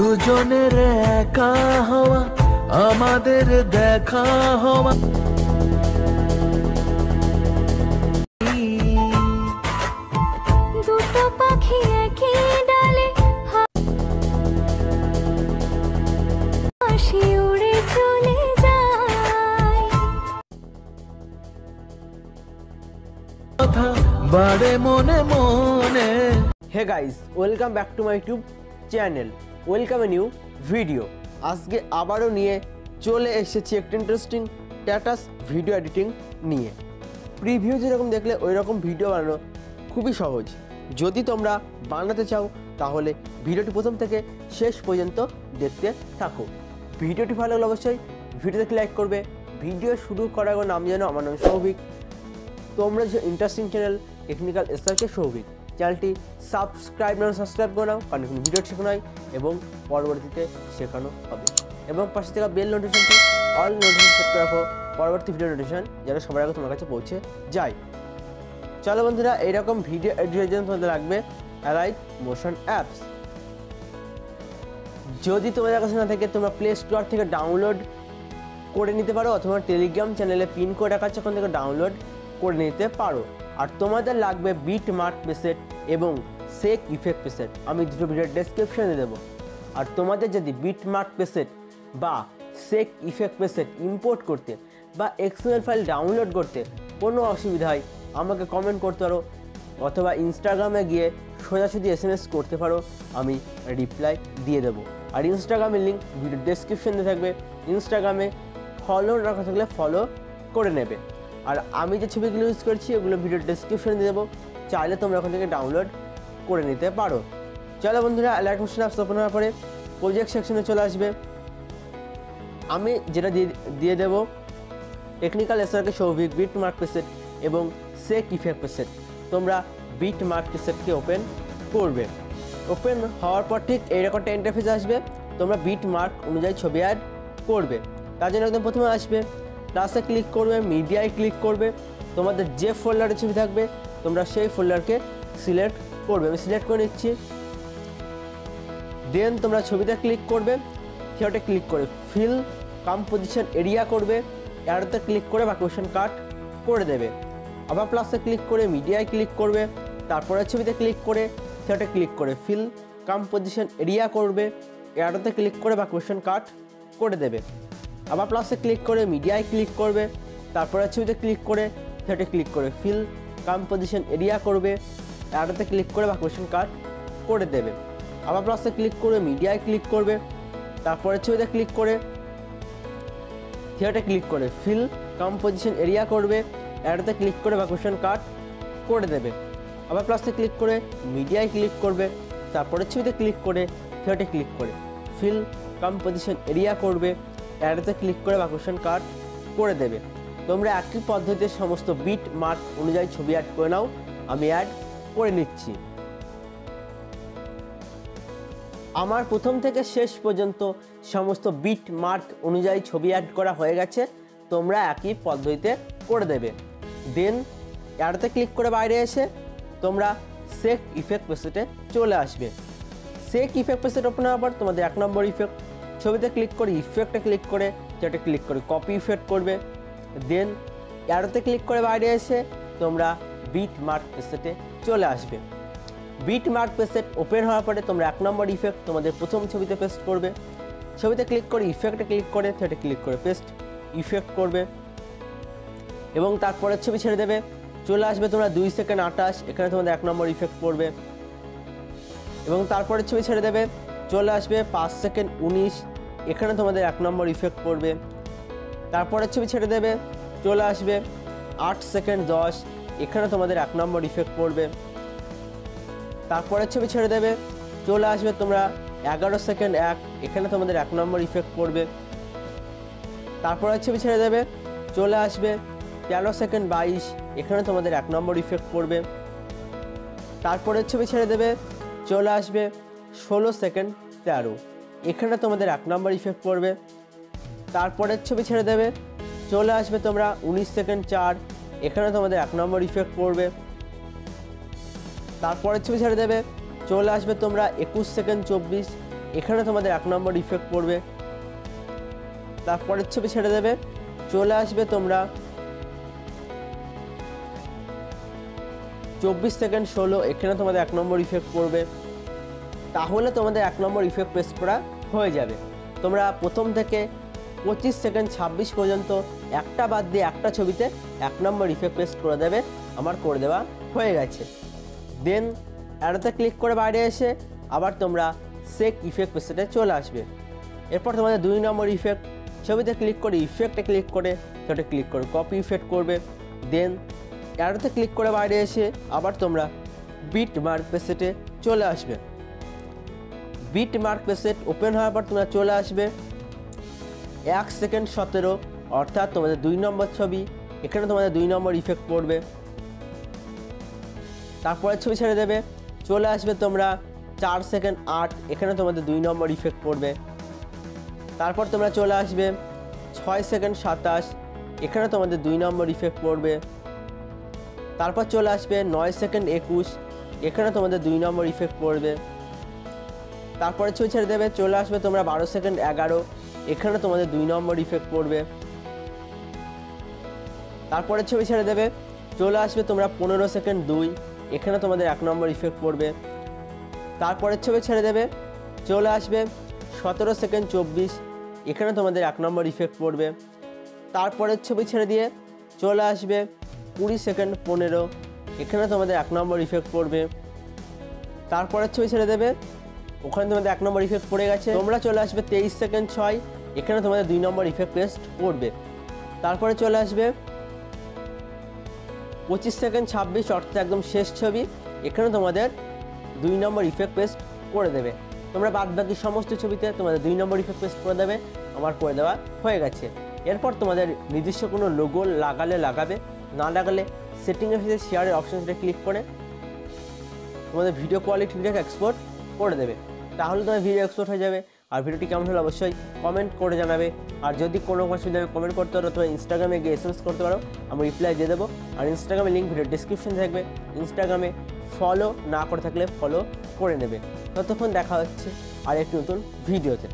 দুজনের একা হওয়া আমাদের দেখা হওয়া দুটো পাখি একই ডালে হাসি উড়ে চলে যায় কথা বাড়ে মনে মনে। Hey guys, welcome back to my YouTube channel, welcome a new video. আজকে আবারও নিয়ে চলে এসেছি একটা ইন্টারেস্টিং স্ট্যাটাস ভিডিও এডিটিং নিয়ে। প্রিভিউ যেরকম দেখলে ওই রকম ভিডিও বানানো খুবই সহজ। যদি তোমরা বানাতে চাও তাহলে ভিডিওটি প্রথম থেকে শেষ পর্যন্ত দেখতে থাকো। ভিডিওটি ভালো লাগলে অবশ্যই ভিডিওতে লাইক করবে। ভিডিও শুরু করার আগে নাম জানো, আমার নাম সৌভিক। তোমরা যে interesting channel technical SRK Souvik, চ্যানেলটি সাবস্ক্রাইব করে নাও, কারণ এখানে ভিডিও শেখানো হয় এবং পরবর্তীতে শেখানো হবে। এবং পাশে থাকা বেল নোটিফিকেশনটি অল নোটিফিকেশন সেট করে রাখো, পরবর্তী ভিডিও নোটিফিকেশন যেন সবার আগে তোমার কাছে পৌঁছে যায়। চলো বন্ধুরা, এইরকম ভিডিও এডিটের জন্য তোমাদের লাগবে অ্যালাইট মোশন অ্যাপস। যদি তোমাদের কাছে না থাকে তোমরা প্লে স্টোর থেকে ডাউনলোড করে নিতে পারো, অথবা টেলিগ্রাম চ্যানেলে পিন করে রাখা আছে ওখান থেকে ডাউনলোড করে নিতে পারো। আর তোমাদের লাগবে বিট মার্ক প্রেসেট এবং শেক ইফেক্ট প্রেসেট, আমি দুটো ভিডিওর ডেসক্রিপশনে দেবো। আর তোমাদের যদি বিট মার্ক প্রেসেট বা শেক ইফেক্ট প্রেসেট ইম্পোর্ট করতে বা এক্সএমএল ফাইল ডাউনলোড করতে কোনো অসুবিধা হয় আমাকে কমেন্ট করতে পারো, অথবা ইনস্টাগ্রামে গিয়ে সোজাসুজি SMS করতে পারো, আমি রিপ্লাই দিয়ে দেবো। আর ইনস্টাগ্রামের লিঙ্ক ভিডিও ডেসক্রিপশনে থাকবে, ইনস্টাগ্রামে ফলো রাখা থাকলে ফলো করে নেবে। আর আমি যে ছবিগুলো ইউজ করছি ওগুলো ভিডিও ডেসক্রিপশনে দিয়ে দেবো, চাইলে তোমরা ওখান থেকে ডাউনলোড করে নিতে পারো। চলো বন্ধুরা, অ্যালাইট মোশন অ্যাপস ওপেন হওয়ার পরে প্রজেক্ট সেকশনে চলে আসবে। আমি যেটা দিয়ে দেবো technical SRK Souvik beat mark preset এবং শেক ইফেক্ট প্রেসেট। তোমরা বিট মার্ক প্রেসেটকে ওপেন করবে। ওপেন হওয়ার পর ঠিক এইরকম একটা ইন্টারফেস আসবে। তোমরা বিট মার্ক অনুযায়ী ছবি অ্যাড করবে। তার জন্য একদম প্রথমে আসবে, প্লাসে ক্লিক করবে, মিডিয়ায় ক্লিক করবে। তোমাদের যে ফোল্ডারে ছবি থাকবে তোমরা সেই ফোল্ডারকে সিলেক্ট করবে। আমি সিলেক্ট করে নিচ্ছি। দেন তোমরা ছবিতে ক্লিক করবে, থিয়েটারে ক্লিক করে ফিল কম্পোজিশন এরিয়া করবে, অ্যারোতে ক্লিক করে ভাকুয়েশন কাট করে দেবে। আবার প্লাসে ক্লিক করে মিডিয়ায় ক্লিক করবে, তারপরে ছবিতে ক্লিক করে থিয়েটারে ক্লিক করে ফিল কম্পোজিশন এরিয়া করবে, অ্যারোতে ক্লিক করে ভাকুয়েশন কাট করে দেবে। আবার প্লাসে ক্লিক করে মিডিয়ায় ক্লিক করবে, তারপরে ছবিতে ক্লিক করে থিয়েটারে ক্লিক করে ফিল কম্পোজিশন এরিয়া করবে, অ্যারোতে ক্লিক করে ভাকুয়েশন কাট করে দেবে। আবার প্লাসে ক্লিক করে মিডিয়ায় ক্লিক করবে, তারপরে ছবিতে ক্লিক করে থিয়েটারে ক্লিক করে ফিল কম্পোজিশন এরিয়া করবে, অ্যারোতে ক্লিক করে ভাকুয়েশন কাট করে দেবে। আবার প্লাসে ক্লিক করে মিডিয়ায় ক্লিক করবে, তারপরে ছবিতে ক্লিক করে থিয়েটারে ক্লিক করে ফিল কম্পোজিশন এরিয়া করবে, অ্যারোতে ক্লিক করে ভাকুয়েশন কাট করে দেবে। তোমরা একই পদ্ধতিতে সমস্ত বিট মার্ক অনুযায়ী ছবি অ্যাড করে নাও, আমি অ্যাড করে নিচ্ছি। আমার প্রথম থেকে শেষ পর্যন্ত সমস্ত বিট মার্ক অনুযায়ী ছবি অ্যাড করা হয়ে গেছে, তোমরা একই পদ্ধতিতে করে দেবে। দেন অ্যারোতে ক্লিক করে বাইরে এসে তোমরা শেক ইফেক্ট প্রেসেটে চলে আসবে। শেক ইফেক্ট প্রেসেট ওপেন হওয়ার পর তোমাদের 1 নম্বর ইফেক্ট, ছবিতে ক্লিক করে ইফেক্টে ক্লিক করে যেটা ক্লিক করে কপি ইফেক্ট করবে। দেন অ্যারোতে ক্লিক করে বাইরে এসে তোমরা বিট মার্ক প্রেসেটে চলে আসবে। বিট মার্ক প্রেসেট ওপেন হওয়ার পরে তোমরা 1 নম্বর ইফেক্ট তোমাদের প্রথম ছবিতে পেস্ট করবে। ছবিতে ক্লিক করে ইফেক্টে ক্লিক করে সেটা ক্লিক করে পেস্ট ইফেক্ট করবে এবং তারপরে ছবি ছেড়ে দেবে। চলে আসবে তোমরা 2 সেকেন্ড 28, এখানে তোমাদের 1 নম্বর ইফেক্ট পড়বে এবং তারপরে ছবি ছেড়ে দেবে। চলে আসবে 5 সেকেন্ড 19, এখানে তোমাদের 1 নম্বর ইফেক্ট পড়বে। তারপরে ছবি ছেড়ে দেবে। চলে আসবে 8 সেকেন্ড 10, এখানে তোমাদের 1 নম্বর ইফেক্ট পড়বে। তারপরে ছবি ছেড়ে দেবে। চলে আসবে তোমরা 11 সেকেন্ড 1, এখানে তোমাদের 1 নম্বর ইফেক্ট পড়বে। তারপরে ছবি ছেড়ে দেবে। চলে আসবে 13 সেকেন্ড 22, এখানে তোমাদের 1 নম্বর ইফেক্ট পড়বে। তারপরে ছবি ছেড়ে দেবে। চলে আসবে 16 সেকেন্ড 13, এখানে তোমাদের 1 নম্বর ইফেক্ট পড়বে। তারপরের ছবি ছেড়ে দেবে। চলে আসবে তোমরা 19 সেকেন্ড 4, এখানে তোমাদের 1 নম্বর ইফেক্ট পড়বে। তারপরের ছবি ছেড়ে দেবে। চলে আসবে তোমরা 21 সেকেন্ড 24, এখানে তোমাদের 1 নম্বর ইফেক্ট পড়বে। তারপরের ছবি ছেড়ে দেবে, চলে আসবে তোমরা 24 সেকেন্ড 16, এখানে তোমাদের 1 নম্বর ইফেক্ট পড়বে। তাহলে তোমাদের 1 নম্বর ইফেক্ট পেস্ট করা হয়ে যাবে। তোমরা প্রথম থেকে 25 সেকেন্ড 26 পর্যন্ত একটা বাদ দিয়ে একটা ছবিতে 1 নম্বর ইফেক্ট পেস্ট করে দেবে। আমার করে দেওয়া হয়ে গেছে। দেন অ্যারোতে ক্লিক করে বাইরে এসে আবার তোমরা সেক ইফেক্ট পেস্টে চলে আসবে। এরপর তোমাদের 2 নম্বর ইফেক্ট, ছবিতে ক্লিক করে ইফেক্টে ক্লিক করে সেটা ক্লিক করে কপি ইফেক্ট করবে। দেন অ্যারোতে ক্লিক করে বাইরে এসে আবার তোমরা বিট মার্ক পেস্টে চলে আসবে। বিট মার্ক পেস্ট ওপেন হওয়ার পর তোমরা চলে আসবে 1 সেকেন্ড 17, অর্থাৎ তোমাদের 2 নম্বর ছবি, এখানে তোমাদের 2 নম্বর ইফেক্ট পড়বে। তারপরে ছবি ছেড়ে দেবে, চলে আসবে তোমরা 4 সেকেন্ড 8, এখানে তোমাদের 2 নম্বর ইফেক্ট পড়বে। তারপর তোমরা চলে আসবে 6 সেকেন্ড 27, এখানে তোমাদের 2 নম্বর ইফেক্ট পড়বে। তারপর চলে আসবে 9 সেকেন্ড 21, এখানে তোমাদের 2 নম্বর ইফেক্ট পড়বে। তারপরে ছবি ছেড়ে দেবে, চলে আসবে তোমরা 12 সেকেন্ড 11, এখানে তোমাদের 2 নম্বর ইফেক্ট পড়বে। তারপরে ছবি ছেড়ে দেবে, চলে আসবে তোমরা 15 সেকেন্ড 2, এখানে তোমাদের 1 নম্বর ইফেক্ট পড়বে। তারপরের ছবি ছেড়ে দেবে, চলে আসবে 17 সেকেন্ড 24, এখানে তোমাদের 1 নম্বর ইফেক্ট পড়বে। তারপরের ছবি ছেড়ে দিয়ে চলে আসবে 20 সেকেন্ড 15, এখানে তোমাদের 1 নম্বর ইফেক্ট পড়বে। তারপরের ছবি ছেড়ে দেবে, ওখানে তোমাদের 1 নম্বর ইফেক্ট পড়ে গেছে। তোমরা চলে আসবে 23 সেকেন্ড 6, এখানে তোমাদের 2 নম্বর ইফেক্ট পেস্ট পড়বে। তারপরে চলে আসবে 25 সেকেন্ড 26, অর্থাৎ একদম শেষ ছবি, এখানে তোমাদের 2 নম্বর ইফেক্ট পেস্ট করে দেবে। তোমরা বাদ বাকি সমস্ত ছবিতে তোমাদের 2 নম্বর ইফেক্ট পেস্ট করে দেবে। আমার করে দেওয়া হয়ে গেছে। এরপর তোমাদের নির্দিষ্ট কোনো লোগো লাগালে লাগাবে, না লাগালে সেটিংয়ে এসে শেয়ারের অপশনসটা ক্লিক করে তোমাদের ভিডিও কোয়ালিটিটাকে এক্সপোর্ট করে দেবে। তাহলে তোমার ভিডিও এক্সপোর্ট হয়ে যাবে। আর ভিডিওটি কেমন হলো অবশ্যই কমেন্ট করে জানাবে। আর যদি কোনো অসুবিধা হয় কমেন্ট করতে পারো, তোমার ইনস্টাগ্রামে গিয়ে এসএমএস করতে পারো, আমি রিপ্লাই দিয়ে দেবো। আর ইনস্টাগ্রামে লিঙ্ক ভিডিও ডিসক্রিপশন থাকবে, ইনস্টাগ্রামে ফলো না করে থাকলে ফলো করে নেবে। ততক্ষণ দেখা হচ্ছে আর একটি নতুন ভিডিওতে।